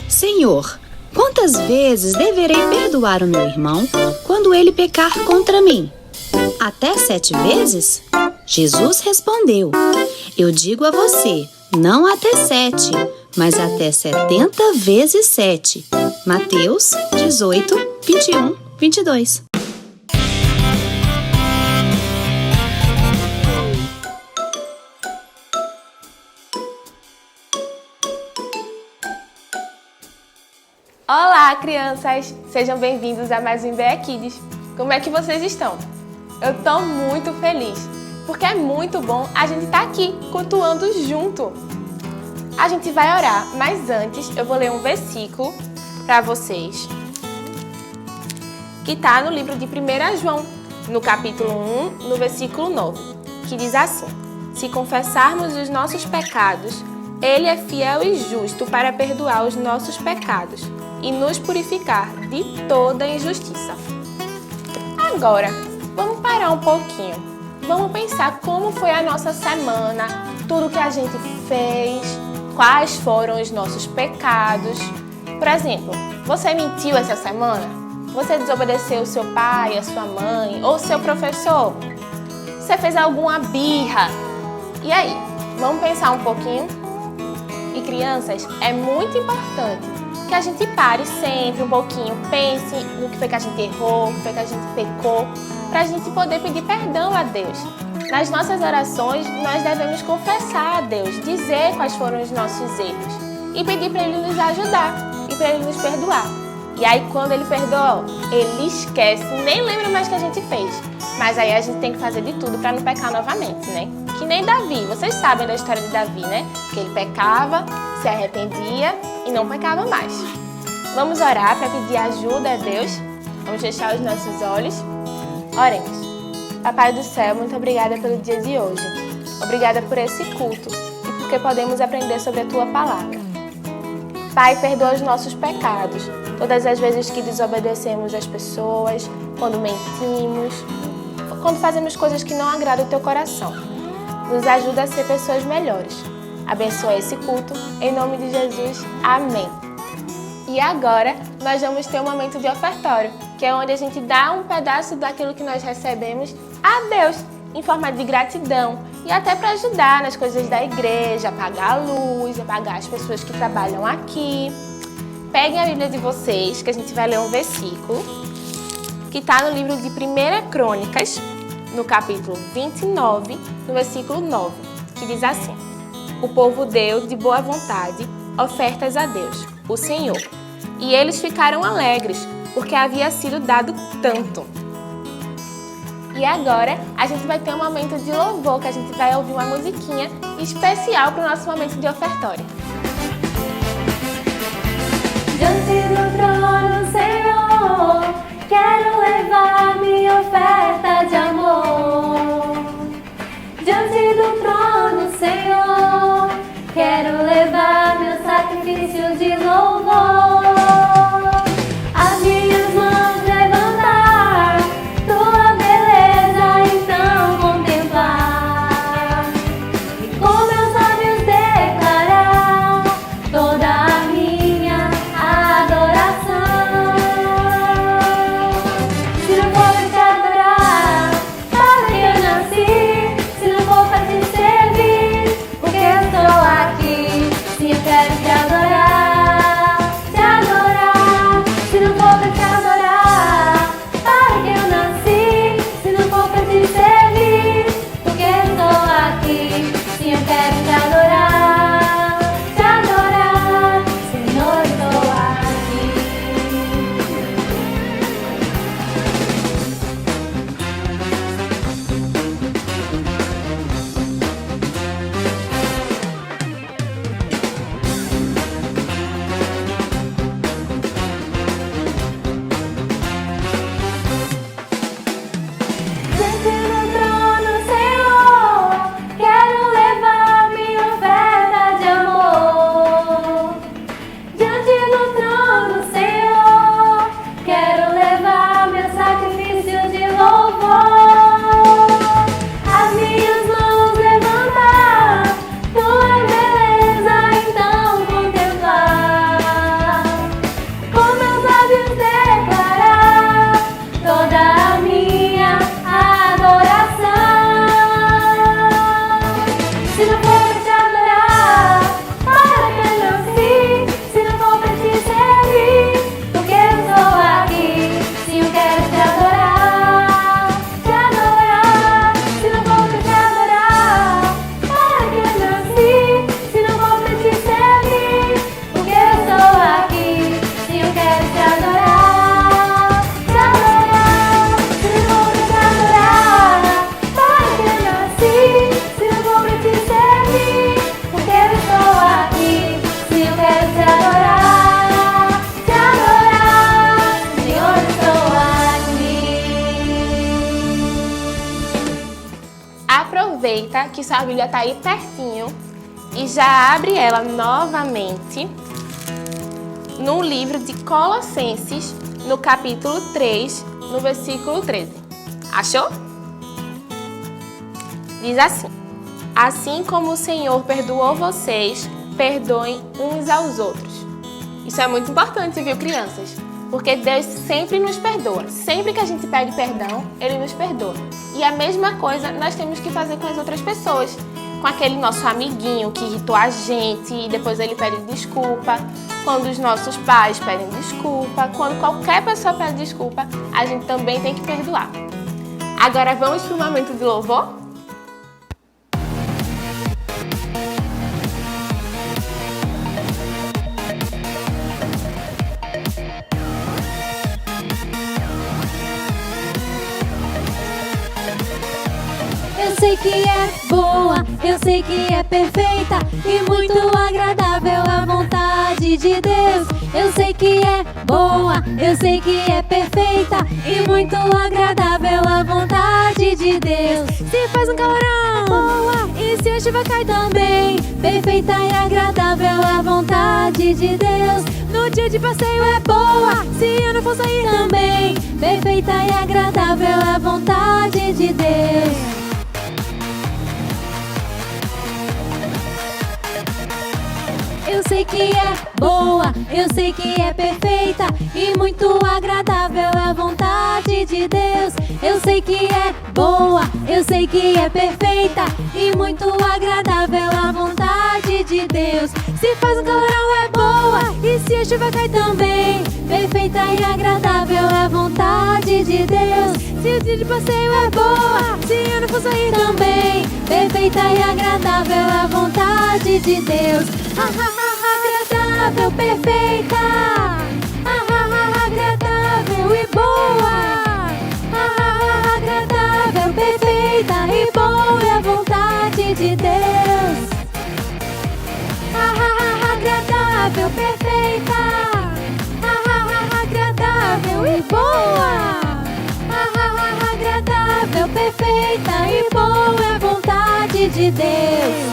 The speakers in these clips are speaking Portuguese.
Senhor, quantas vezes deverei perdoar o meu irmão quando ele pecar contra mim? Até 7 vezes? Jesus respondeu: eu digo a você, não até 7, mas até 70 vezes 7. Mateus 18, 21, 22. Olá, crianças! Sejam bem-vindos a mais um IBE Kids. Como é que vocês estão? Eu tô muito feliz, porque é muito bom a gente estar aqui cultuando junto. A gente vai orar, mas antes eu vou ler um versículo para vocês, que está no livro de 1 João, no capítulo 1, no versículo 9, que diz assim: se confessarmos os nossos pecados, Ele é fiel e justo para perdoar os nossos pecados e nos purificar de toda injustiça. Agora, vamos parar um pouquinho. Vamos pensar como foi a nossa semana, tudo que a gente fez, quais foram os nossos pecados. Por exemplo, você mentiu essa semana? Você desobedeceu o seu pai, a sua mãe ou o seu professor? Você fez alguma birra? E aí, vamos pensar um pouquinho? E crianças, é muito importante que a gente pare sempre um pouquinho, pense no que foi que a gente errou, o que foi que a gente pecou, para a gente poder pedir perdão a Deus. Nas nossas orações, nós devemos confessar a Deus, dizer quais foram os nossos erros e pedir para Ele nos ajudar e para Ele nos perdoar. E aí, quando Ele perdoa, Ele esquece, nem lembra mais que a gente fez. Mas aí a gente tem que fazer de tudo para não pecar novamente, né? Que nem Davi, vocês sabem da história de Davi, né? Que ele pecava, se arrependia e não pecava mais. Vamos orar para pedir ajuda a Deus? Vamos fechar os nossos olhos? Oremos. Papai do céu, muito obrigada pelo dia de hoje. Obrigada por esse culto e porque podemos aprender sobre a Tua Palavra. Pai, perdoa os nossos pecados, todas as vezes que desobedecemos as pessoas, quando mentimos, quando fazemos coisas que não agradam o Teu coração. Nos ajuda a ser pessoas melhores. Abençoa esse culto, em nome de Jesus. Amém. E agora, nós vamos ter um momento de ofertório, que é onde a gente dá um pedaço daquilo que nós recebemos a Deus, em forma de gratidão e até para ajudar nas coisas da igreja, pagar a luz, pagar as pessoas que trabalham aqui. Peguem a Bíblia de vocês, que a gente vai ler um versículo, que está no livro de 1 Crônicas, no capítulo 29, no versículo 9, que diz assim: o povo deu de boa vontade ofertas a Deus, o Senhor, e eles ficaram alegres, porque havia sido dado tanto. E agora a gente vai ter um momento de louvor, que a gente vai ouvir uma musiquinha especial para o nosso momento de ofertório. Diante do trono, Senhor, quero levar minha oferta de amor. Diante do trono, Senhor, quero levar meu sacrifício de louvor. As minhas mãos levantar, tua beleza então contemplar. E com meus lábios declarar toda a minha adoração. se não for pra te adorar? Para que eu nasci, se não for pra te servir? Porque eu estou aqui, sim, eu quero te adorar, te adorar. Se não for pra te adorar, para que eu nasci, se não for pra te servir? Porque eu estou aqui, sim, eu quero te adorar, te adorar. Se não for pra te adorar, para que eu nasci, se não for pra te servir? Porque eu estou aqui, sim, eu quero te adorar, te adorar. Senhor, eu estou aqui. Aproveita que sua Bíblia está aí pertinho e já abre ela novamente no livro de Colossenses, no capítulo 3, no versículo 13. Achou? Diz assim: assim como o Senhor perdoou vocês, perdoem uns aos outros. Isso é muito importante, viu, crianças? Porque Deus sempre nos perdoa. Sempre que a gente pede perdão, Ele nos perdoa. E a mesma coisa nós temos que fazer com as outras pessoas. Com aquele nosso amiguinho que irritou a gente e depois ele pede desculpa. Quando os nossos pais pedem desculpa. Quando qualquer pessoa pede desculpa, a gente também tem que perdoar. Agora vamos para o momento de louvor? Eu sei que é boa, eu sei que é perfeita e muito agradável a vontade de Deus. Eu sei que é boa, eu sei que é perfeita e muito agradável a vontade de Deus. Se faz um calorão, boa, e se a chuva cai também, perfeita e agradável a vontade de Deus. No dia de passeio é boa, se eu não for sair também, perfeita e agradável a vontade de Deus. Eu sei que é boa, eu sei que é perfeita e muito agradável a vontade de Deus. Eu sei que é boa, eu sei que é perfeita e muito agradável a vontade de Deus. Se faz um calorão é boa e se a chuva cai também, perfeita e agradável a vontade de Deus. Se o dia de passeio é boa, se eu não for sair também, perfeita e agradável a vontade de Deus. Agradável, perfeita, agradável e boa, agradável, perfeita e boa é a vontade de Deus. Agradável, perfeita, agradável e boa, agradável, perfeita e boa é a vontade de Deus.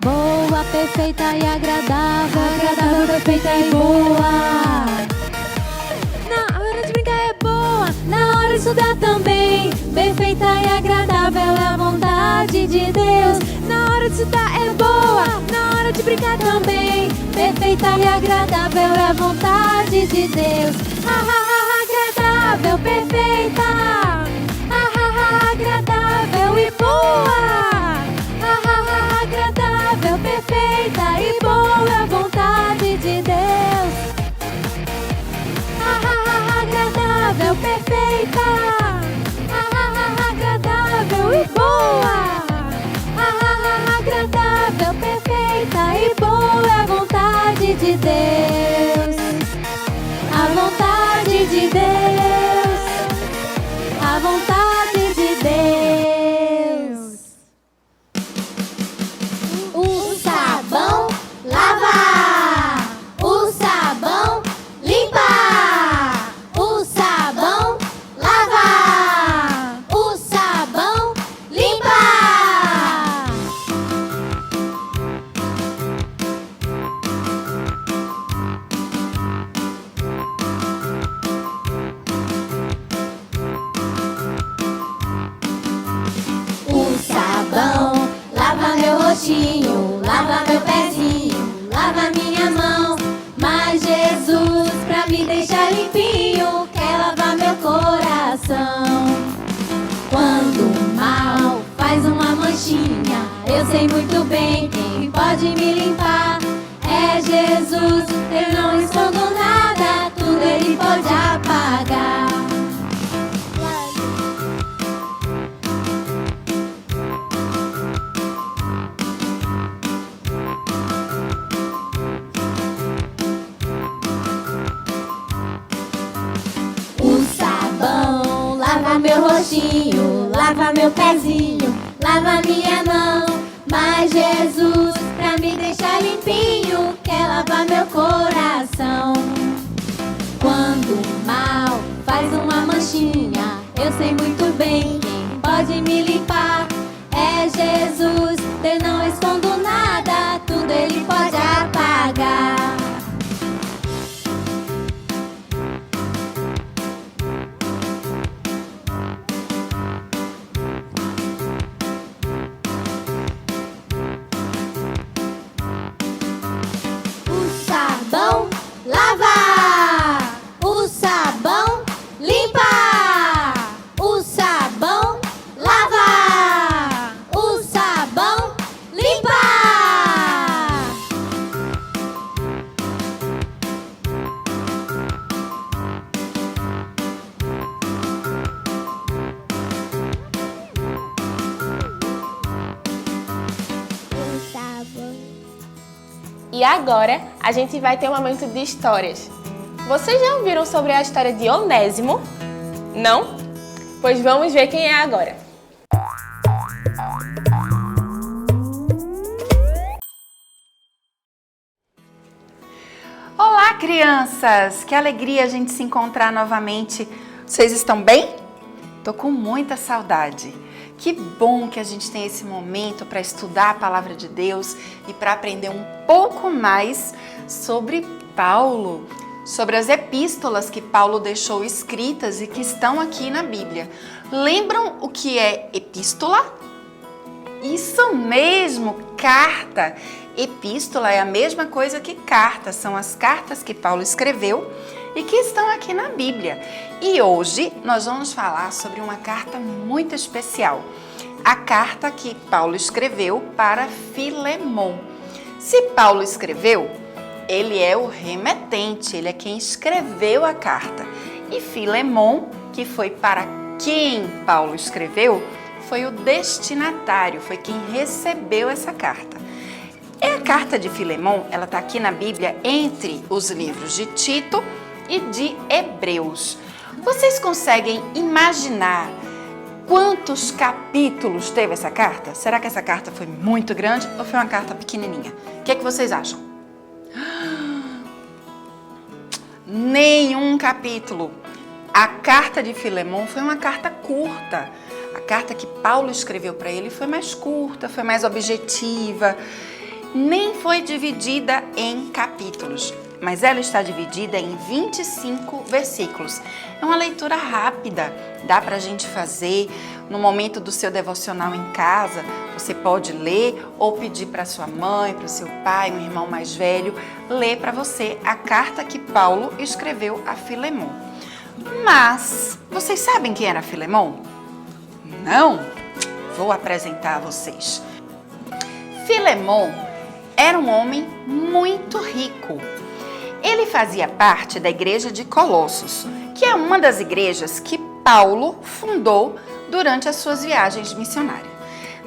Boa, perfeita e agradável, agradável, perfeita e boa. Na hora de brincar é boa, na hora de estudar também, perfeita e agradável é a vontade de Deus. Na hora de estudar é boa, na hora de brincar também, perfeita e agradável é a vontade de Deus. Agradável, perfeita, agradável e boa. Agradável, perfeita e boa é a vontade de Deus. Agradável, perfeita, agradável e boa. Agradável, perfeita e boa é a vontade de Deus. A vontade de Deus. A vontade de Deus. Lava meu pezinho, lava minha mão. Mas Jesus, pra me deixar limpinho, quer lavar meu coração. coração. Quando o mal faz uma manchinha, eu sei muito bem quem pode me limpar. É Jesus, eu não escondo nada, tudo Ele pode apagar. O sabão lava meu rostinho, lava meu pezinho, lava minha mão. Mas Jesus, pra me deixar limpinho, quer lavar meu coração. Quando o mal faz uma manchinha, eu sei muito bem quem pode me limpar. É Jesus, eu não escondo nada, tudo Ele pode apagar. O sabão lava, o sabão limpa, o sabão lava, o sabão limpa. O sabão. E agora a gente vai ter um momento de histórias. Vocês já ouviram sobre a história de Onésimo? Não? Pois vamos ver quem é agora. Olá, crianças! Que alegria a gente se encontrar novamente. Vocês estão bem? Tô com muita saudade. Que bom que a gente tem esse momento para estudar a palavra de Deus e para aprender um pouco mais sobre Paulo, sobre as epístolas que Paulo deixou escritas e que estão aqui na Bíblia. Lembram o que é epístola? Isso mesmo, carta. Epístola é a mesma coisa que carta, são as cartas que Paulo escreveu e que estão aqui na Bíblia. E hoje nós vamos falar sobre uma carta muito especial, a carta que Paulo escreveu para Filemon. Se Paulo escreveu, ele é o remetente, ele é quem escreveu a carta. E Filemon, que foi para quem Paulo escreveu, foi o destinatário, foi quem recebeu essa carta. E a carta de Filemon, ela está aqui na Bíblia entre os livros de Tito e de Hebreus. Vocês conseguem imaginar quantos capítulos teve essa carta? Será que essa carta foi muito grande ou foi uma carta pequenininha? O que é que vocês acham? Nenhum capítulo. A carta de Filemon foi uma carta curta. A carta que Paulo escreveu para ele foi mais curta, foi mais objetiva. Nem foi dividida em capítulos, mas ela está dividida em 25 versículos. É uma leitura rápida, dá para a gente fazer no momento do seu devocional em casa. Você pode ler ou pedir para sua mãe, para o seu pai, um irmão mais velho, ler para você a carta que Paulo escreveu a Filemon. Mas, vocês sabem quem era Filemon? Não? Vou apresentar a vocês. Filemon era um homem muito rico. Ele fazia parte da igreja de Colossos, que é uma das igrejas que Paulo fundou durante as suas viagens missionárias.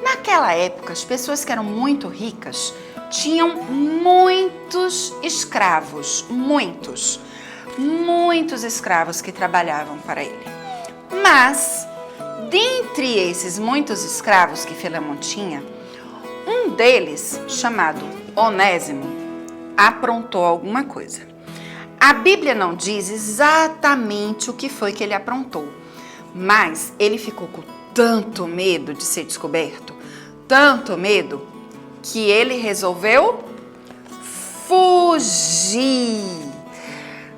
Naquela época, as pessoas que eram muito ricas tinham muitos escravos, muitos escravos que trabalhavam para ele. Mas, dentre esses muitos escravos que Filemon tinha, um deles, chamado Onésimo, aprontou alguma coisa. A Bíblia não diz exatamente o que foi que ele aprontou, mas ele ficou com tanto medo de ser descoberto, tanto medo, que ele resolveu fugir.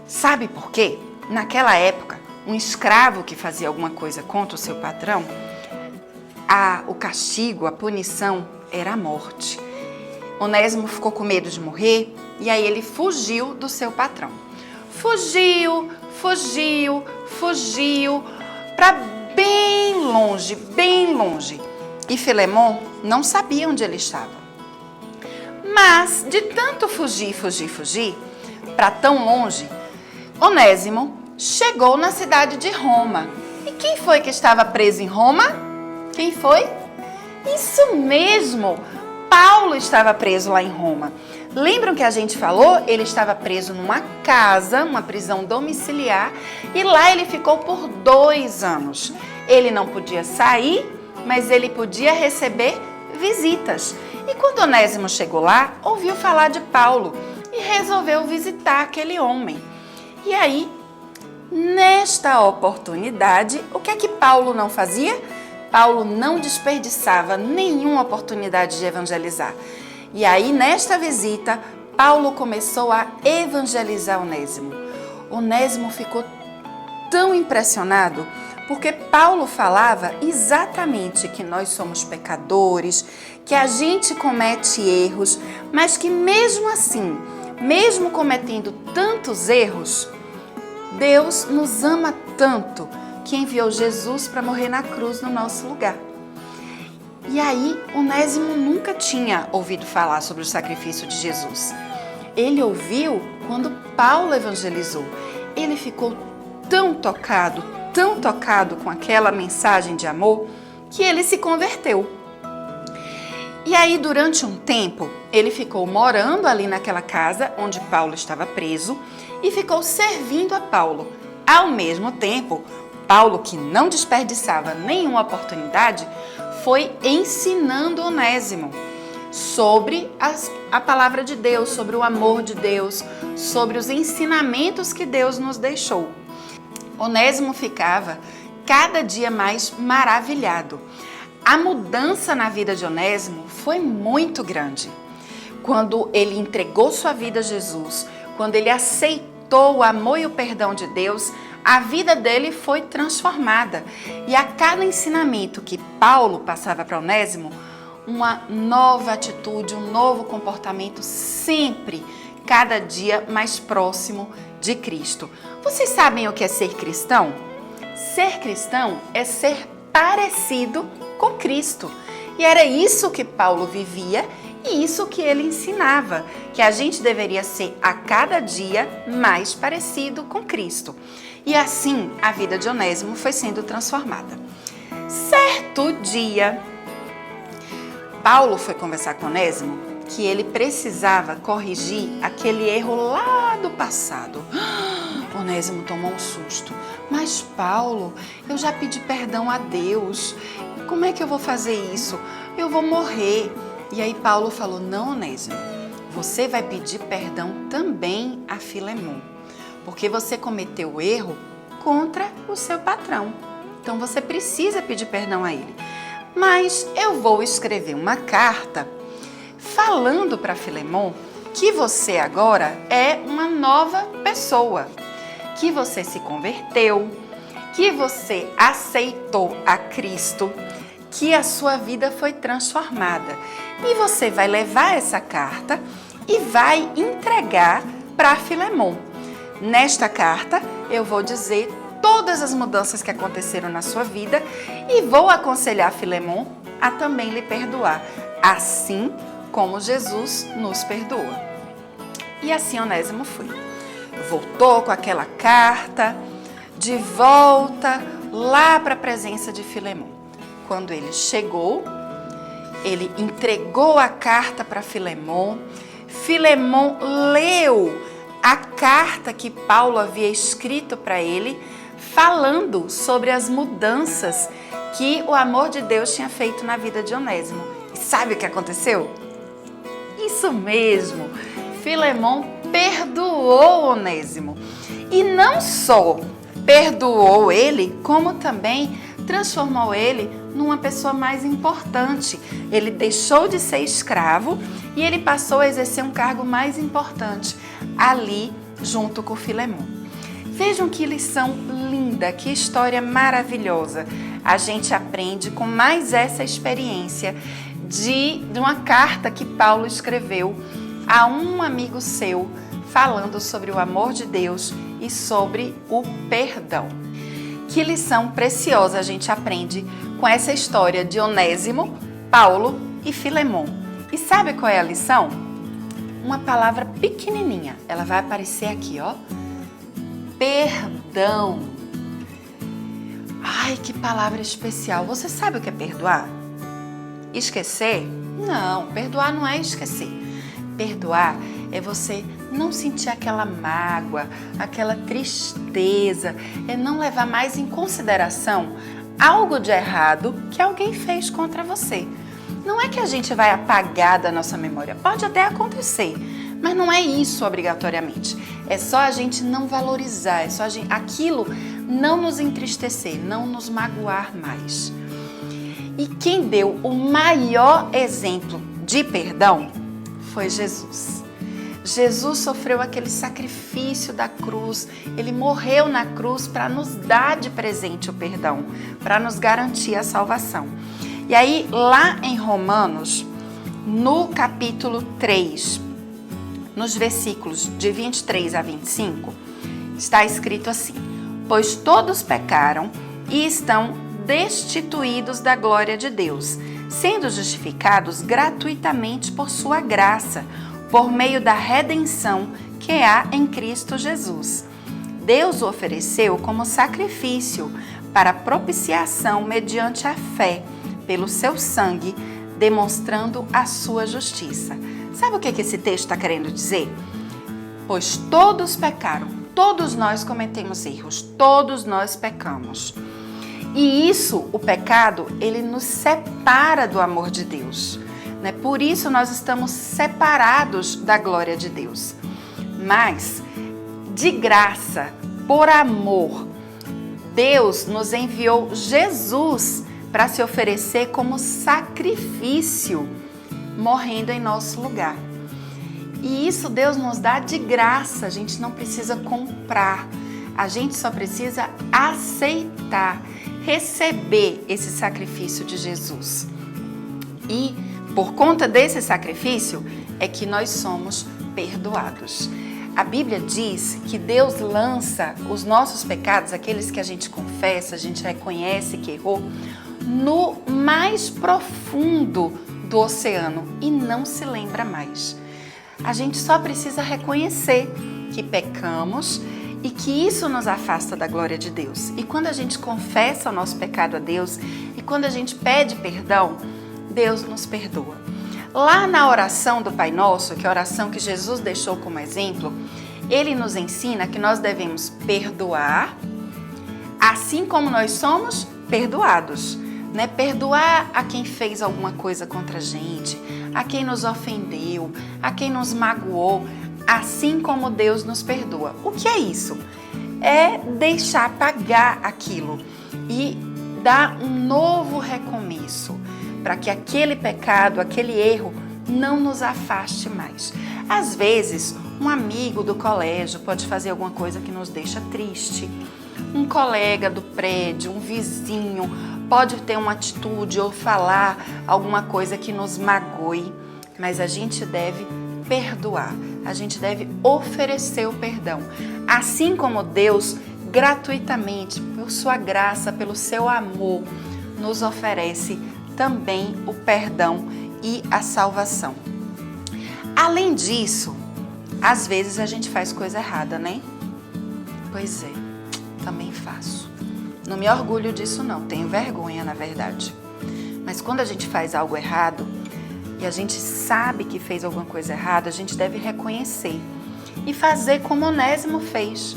Sabe por quê? Naquela época, um escravo que fazia alguma coisa contra o seu patrão, o castigo, a punição era a morte. Onésimo ficou com medo de morrer e aí ele fugiu do seu patrão. Fugiu. para bem longe, bem longe. E Filemon não sabia onde ele estava. Mas, de tanto fugir, para tão longe, Onésimo chegou na cidade de Roma. E quem foi que estava preso em Roma? Quem foi? Isso mesmo! Paulo estava preso lá em Roma. Lembram que a gente falou? Ele estava preso numa casa, uma prisão domiciliar, e lá ele ficou por 2 anos. Ele não podia sair, mas ele podia receber visitas. E quando Onésimo chegou lá, ouviu falar de Paulo e resolveu visitar aquele homem. E aí, nesta oportunidade, o que é que Paulo não fazia? Paulo não desperdiçava nenhuma oportunidade de evangelizar. E aí, nesta visita, Paulo começou a evangelizar Onésimo. Onésimo ficou tão impressionado porque Paulo falava exatamente que nós somos pecadores, que a gente comete erros, mas que mesmo assim, mesmo cometendo tantos erros, Deus nos ama tanto que enviou Jesus para morrer na cruz no nosso lugar. E aí, Onésimo nunca tinha ouvido falar sobre o sacrifício de Jesus. Ele ouviu quando Paulo evangelizou. Ele ficou tão tocado com aquela mensagem de amor, que ele se converteu. E aí, durante um tempo, ele ficou morando ali naquela casa onde Paulo estava preso e ficou servindo a Paulo. Ao mesmo tempo, Paulo, que não desperdiçava nenhuma oportunidade, foi ensinando Onésimo sobre a palavra de Deus, sobre o amor de Deus, sobre os ensinamentos que Deus nos deixou. Onésimo ficava cada dia mais maravilhado. A mudança na vida de Onésimo foi muito grande. Quando ele entregou sua vida a Jesus, quando ele aceitou o amor e o perdão de Deus, a vida dele foi transformada. E a cada ensinamento que Paulo passava para Onésimo, uma nova atitude, um novo comportamento, sempre, cada dia mais próximo de Cristo. Vocês sabem o que é ser cristão? Ser cristão é ser parecido com Cristo. E era isso que Paulo vivia e isso que ele ensinava, que a gente deveria ser a cada dia mais parecido com Cristo. E assim a vida de Onésimo foi sendo transformada. Certo dia, Paulo foi conversar com Onésimo que ele precisava corrigir aquele erro lá do passado. Onésimo tomou um susto. Mas Paulo, eu já pedi perdão a Deus. Como é que eu vou fazer isso? Eu vou morrer. E aí Paulo falou, não, Onésimo, você vai pedir perdão também a Filemon, porque você cometeu o erro contra o seu patrão. Então você precisa pedir perdão a ele. Mas eu vou escrever uma carta falando para Filemon que você agora é uma nova pessoa, que você se converteu, que você aceitou a Cristo, que a sua vida foi transformada. E você vai levar essa carta e vai entregar para Filemon. Nesta carta, eu vou dizer todas as mudanças que aconteceram na sua vida e vou aconselhar Filemon a também lhe perdoar, assim como Jesus nos perdoa. E assim Onésimo foi. Voltou com aquela carta de volta lá para a presença de Filemon. Quando ele chegou, ele entregou a carta para Filemon. Filemon leu a carta que Paulo havia escrito para ele, falando sobre as mudanças que o amor de Deus tinha feito na vida de Onésimo. E sabe o que aconteceu? Isso mesmo, Filemon perdoou Onésimo. E não só perdoou ele, como também transformou ele numa pessoa mais importante. Ele deixou de ser escravo e ele passou a exercer um cargo mais importante ali junto com Filemon. Vejam que lição linda, que história maravilhosa. A gente aprende com mais essa experiência de uma carta que Paulo escreveu a um amigo seu, falando sobre o amor de Deus e sobre o perdão. Que lição preciosa a gente aprende com essa história de Onésimo, Paulo e Filemon. E sabe qual é a lição? Uma palavra pequenininha, ela vai aparecer aqui, ó. Perdão. Ai, que palavra especial. Você sabe o que é perdoar? Esquecer? Não, perdoar não é esquecer. Perdoar é você não sentir aquela mágoa, aquela tristeza, é não levar mais em consideração algo de errado que alguém fez contra você. Não é que a gente vai apagar da nossa memória, pode até acontecer, mas não é isso obrigatoriamente. É só a gente não valorizar, é só aquilo não nos entristecer, não nos magoar mais. E quem deu o maior exemplo de perdão foi Jesus. Jesus sofreu aquele sacrifício da cruz, ele morreu na cruz para nos dar de presente o perdão, para nos garantir a salvação. E aí, lá em Romanos, no capítulo 3, nos versículos de 23 a 25, está escrito assim: pois todos pecaram e estão destituídos da glória de Deus, sendo justificados gratuitamente por sua graça, por meio da redenção que há em Cristo Jesus. Deus o ofereceu como sacrifício para propiciação mediante a fé, pelo seu sangue, demonstrando a sua justiça. Sabe o que esse texto está querendo dizer? Pois todos pecaram, todos nós cometemos erros, todos nós pecamos. E isso, o pecado, ele nos separa do amor de Deus. Por isso nós estamos separados da glória de Deus. Mas, de graça, por amor, Deus nos enviou Jesus para se oferecer como sacrifício, morrendo em nosso lugar. E isso Deus nos dá de graça, a gente não precisa comprar, a gente só precisa aceitar, receber esse sacrifício de Jesus. E por conta desse sacrifício é que nós somos perdoados. A Bíblia diz que Deus lança os nossos pecados, aqueles que a gente confessa, a gente reconhece que errou, no mais profundo do oceano e não se lembra mais. A gente só precisa reconhecer que pecamos e que isso nos afasta da glória de Deus. E quando a gente confessa o nosso pecado a Deus e quando a gente pede perdão, Deus nos perdoa. Lá na oração do Pai Nosso, que é a oração que Jesus deixou como exemplo, ele nos ensina que nós devemos perdoar, assim como nós somos perdoados. Perdoar a quem fez alguma coisa contra a gente, a quem nos ofendeu, a quem nos magoou, assim como Deus nos perdoa. O que é isso? É deixar pagar aquilo e dar um novo recomeço, para que aquele pecado, aquele erro não nos afaste mais. Às vezes, um amigo do colégio pode fazer alguma coisa que nos deixa triste. Um colega do prédio, um vizinho, pode ter uma atitude ou falar alguma coisa que nos magoe, mas a gente deve perdoar, a gente deve oferecer o perdão. Assim como Deus, gratuitamente, por sua graça, pelo seu amor, nos oferece também o perdão e a salvação. Além disso, às vezes a gente faz coisa errada, né? Pois é, também faço. Não me orgulho disso não, tenho vergonha na verdade. Mas quando a gente faz algo errado e a gente sabe que fez alguma coisa errada, a gente deve reconhecer e fazer como Onésimo fez.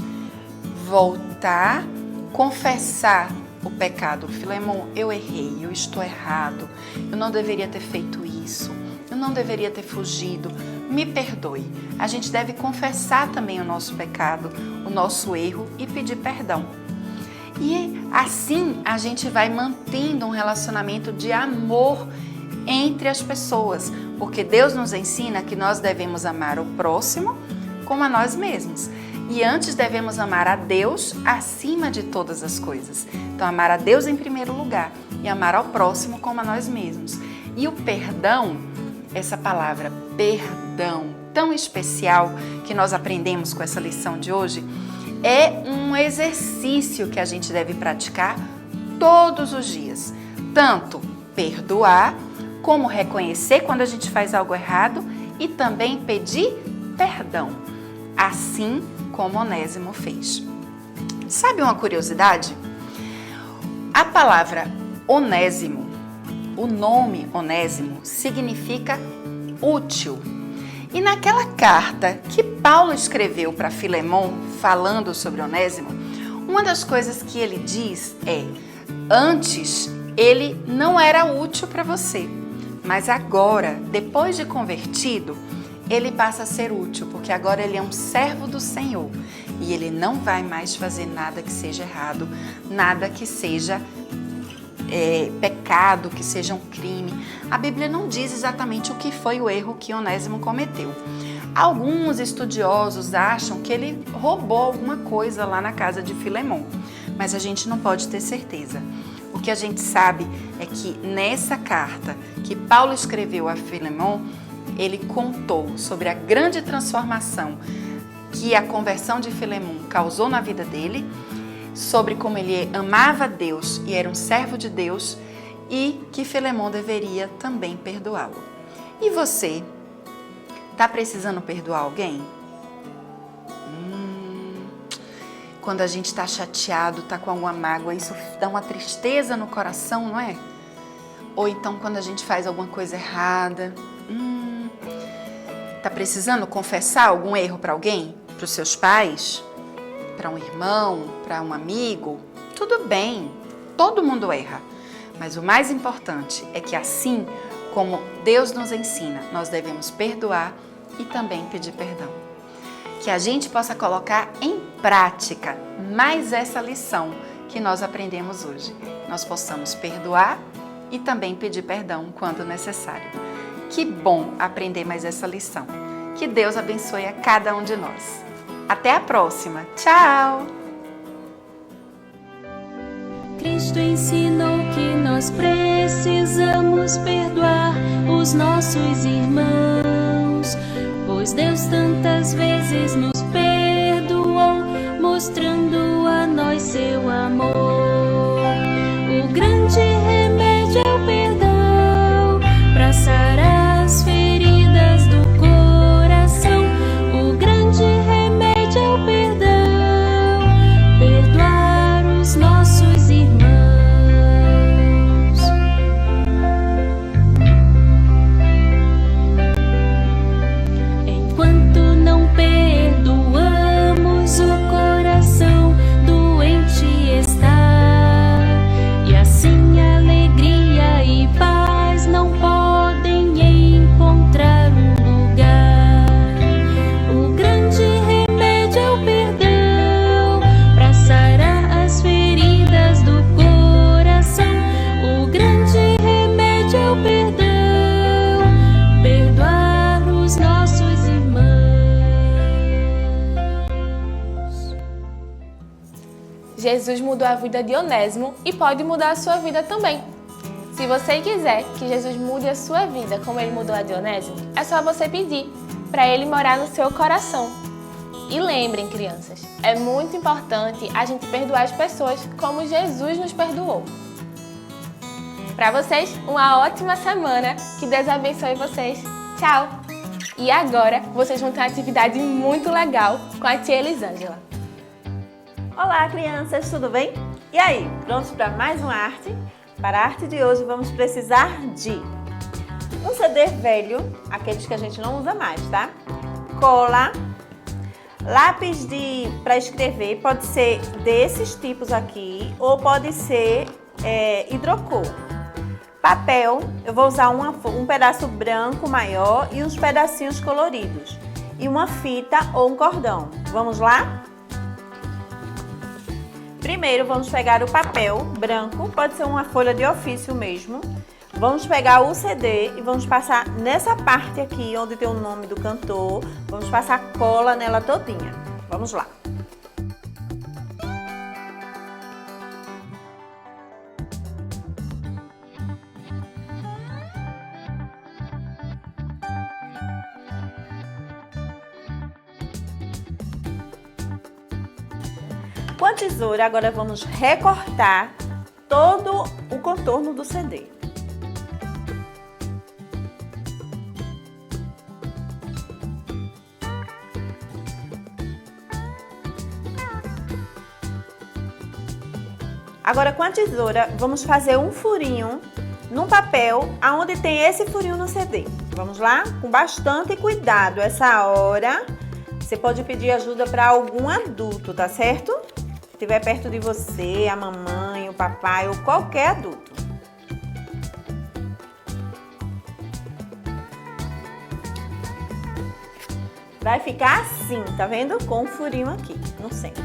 Voltar, confessar o pecado. Filemon, eu errei, eu estou errado, eu não deveria ter feito isso, eu não deveria ter fugido, me perdoe. A gente deve confessar também o nosso pecado, o nosso erro e pedir perdão. E assim a gente vai mantendo um relacionamento de amor entre as pessoas, porque Deus nos ensina que nós devemos amar o próximo como a nós mesmos. E antes devemos amar a Deus acima de todas as coisas. Então, amar a Deus em primeiro lugar e amar ao próximo como a nós mesmos. E o perdão, essa palavra perdão tão especial que nós aprendemos com essa lição de hoje, é um exercício que a gente deve praticar todos os dias. Tanto perdoar, como reconhecer quando a gente faz algo errado e também pedir perdão, assim como Onésimo fez. Sabe uma curiosidade? A palavra Onésimo, o nome Onésimo, significa útil. E naquela carta que Paulo escreveu para Filemon, falando sobre Onésimo, uma das coisas que ele diz é: antes ele não era útil para você, mas agora, depois de convertido, ele passa a ser útil, porque agora ele é um servo do Senhor e ele não vai mais fazer nada que seja errado, nada que seja pecado, que seja um crime. A Bíblia não diz exatamente o que foi o erro que Onésimo cometeu. Alguns estudiosos acham que ele roubou alguma coisa lá na casa de Filemon, mas a gente não pode ter certeza. O que a gente sabe é que nessa carta que Paulo escreveu a Filemon, ele contou sobre a grande transformação que a conversão de Filemon causou na vida dele, sobre como ele amava Deus e era um servo de Deus e que Filemon deveria também perdoá-lo. E você, está precisando perdoar alguém? Quando a gente está chateado, está com alguma mágoa, isso dá uma tristeza no coração, não é? Ou então quando a gente faz alguma coisa errada, está precisando confessar algum erro para alguém? Para os seus pais? Para um irmão? Para um amigo? Tudo bem, todo mundo erra. Mas o mais importante é que assim como Deus nos ensina, nós devemos perdoar e também pedir perdão. Que a gente possa colocar em prática mais essa lição que nós aprendemos hoje. Nós possamos perdoar e também pedir perdão quando necessário. Que bom aprender mais essa lição. Que Deus abençoe a cada um de nós. Até a próxima. Tchau! Cristo ensinou que nós precisamos perdoar os nossos irmãos, pois Deus tantas vezes nos perdoou, mostrando a nós seu amor. O grande remédio é o perdão, pra sarar as feridas do coração. O grande remédio é o perdão, perdoar os nossos irmãos. Enquanto não perdoamos, o coração doente está, e assim alegria e paz não podem encontrar um lugar. O grande remédio é o perdão, pra sarar as feridas do coração. O grande remédio é o perdão, perdoar os nossos irmãos. Jesus mudou a vida de Onésimo e pode mudar a sua vida também. Se você quiser que Jesus mude a sua vida como ele mudou a de Onésimo, é só você pedir para ele morar no seu coração. E lembrem, crianças, é muito importante a gente perdoar as pessoas como Jesus nos perdoou. Para vocês, uma ótima semana, que Deus abençoe vocês. Tchau! E agora, vocês vão ter uma atividade muito legal com a tia Elisângela. Olá, crianças, tudo bem? E aí, prontos para mais uma arte? Para a arte de hoje, vamos precisar de um CD velho, aqueles que a gente não usa mais, tá? Cola, lápis para escrever, pode ser desses tipos aqui, ou pode ser hidrocor. Papel, eu vou usar um pedaço branco maior e uns pedacinhos coloridos. E uma fita ou um cordão. Vamos lá? Primeiro, vamos pegar o papel branco, pode ser uma folha de ofício mesmo. Vamos pegar o CD e vamos passar nessa parte aqui, onde tem o nome do cantor. Vamos passar cola nela todinha. Vamos lá. a tesoura, agora vamos recortar todo o contorno do CD. Agora, com a tesoura, vamos fazer um furinho num papel aonde tem esse furinho no CD. Vamos lá? Com bastante cuidado. Essa hora, você pode pedir ajuda para algum adulto, tá certo? Se estiver perto de você, a mamãe, o papai ou qualquer adulto. Vai ficar assim, tá vendo? Com um furinho aqui no centro.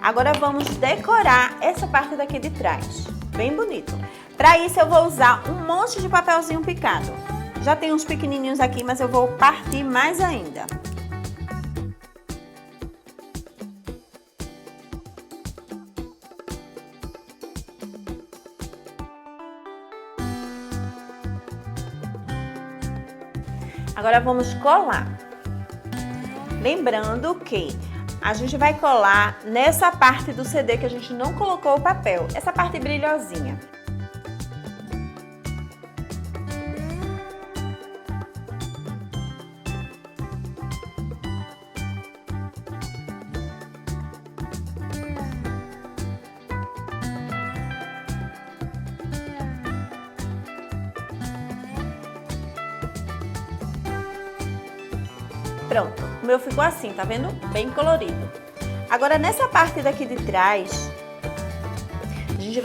Agora vamos decorar essa parte daqui de trás, bem bonito. Para isso eu vou usar um monte de papelzinho picado. Já tem uns pequenininhos aqui, mas eu vou partir mais ainda. Agora vamos colar. Lembrando que a gente vai colar nessa parte do CD que a gente não colocou o papel, essa parte brilhosinha. Pronto, o meu ficou assim, tá vendo? Bem colorido. Agora, nessa parte daqui de trás, a gente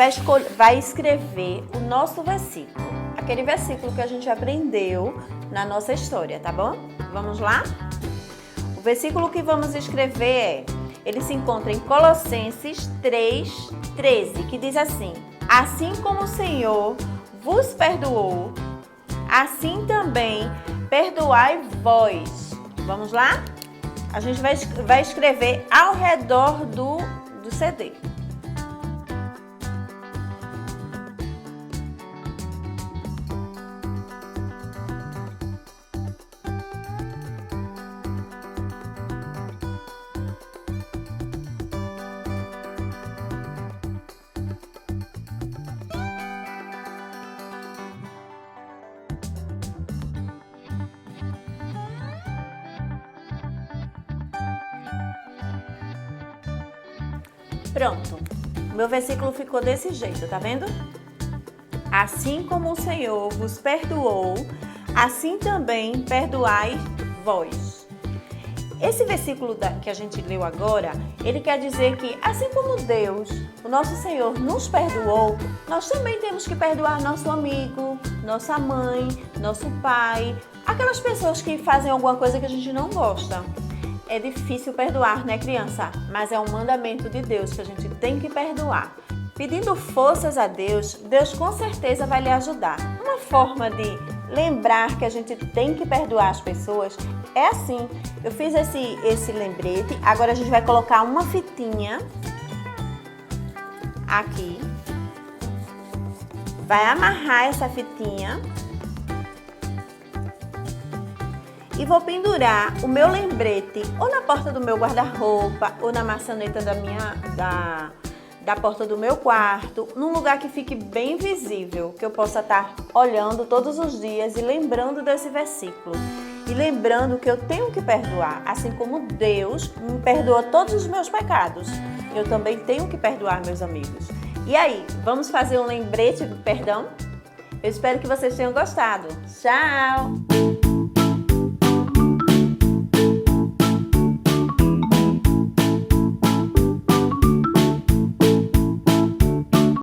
vai escrever o nosso versículo. Aquele versículo que a gente aprendeu na nossa história, tá bom? Vamos lá? O versículo que vamos escrever ele se encontra em Colossenses 3:13, que diz assim: assim como o Senhor vos perdoou, assim também perdoai vós. Vamos lá? A gente vai escrever ao redor do CD. Pronto, o meu versículo ficou desse jeito, tá vendo? Assim como o Senhor vos perdoou, assim também perdoai vós. Esse versículo que a gente leu agora, ele quer dizer que assim como Deus, o nosso Senhor, nos perdoou, nós também temos que perdoar nosso amigo, nossa mãe, nosso pai, aquelas pessoas que fazem alguma coisa que a gente não gosta. É difícil perdoar, né, criança? Mas é um mandamento de Deus que a gente tem que perdoar. Pedindo forças a Deus, Deus com certeza vai lhe ajudar. Uma forma de lembrar que a gente tem que perdoar as pessoas é assim. Eu fiz esse lembrete, agora a gente vai colocar uma fitinha aqui. Vai amarrar essa fitinha. E vou pendurar o meu lembrete ou na porta do meu guarda-roupa ou na maçaneta da porta do meu quarto, num lugar que fique bem visível, que eu possa estar olhando todos os dias e lembrando desse versículo. E lembrando que eu tenho que perdoar, assim como Deus me perdoa todos os meus pecados. Eu também tenho que perdoar meus amigos. E aí, vamos fazer um lembrete do perdão? Eu espero que vocês tenham gostado. Tchau!